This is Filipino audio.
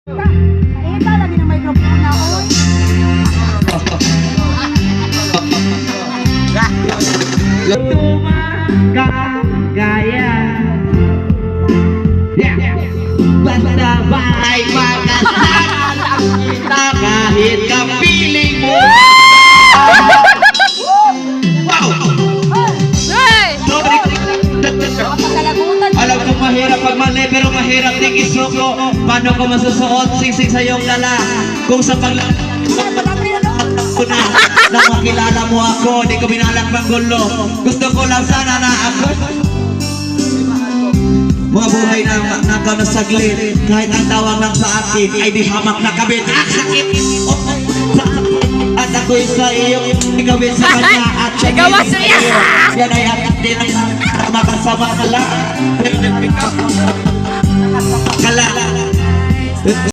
Ika lagi ng microphone na oy. Gaya. Basta ba'y magkasal ang kita kahit kapiling mo. Wow! Alam ko mahirap pagmali pero mahirap din isuko. Paano ko masusuot singsing sa iyong dala kung sa ko na makilala mo ako, di ko binalak manggulo. Gusto ko lang sana na ako mga buhay na nakaw na saglit. Kahit ang tawag lang sa akin ay di hamak na kabit. Sakit! At ako'y sa iyo ikawin sa kanya at siya sa iyo. Yan ay atin din ang makasama kala.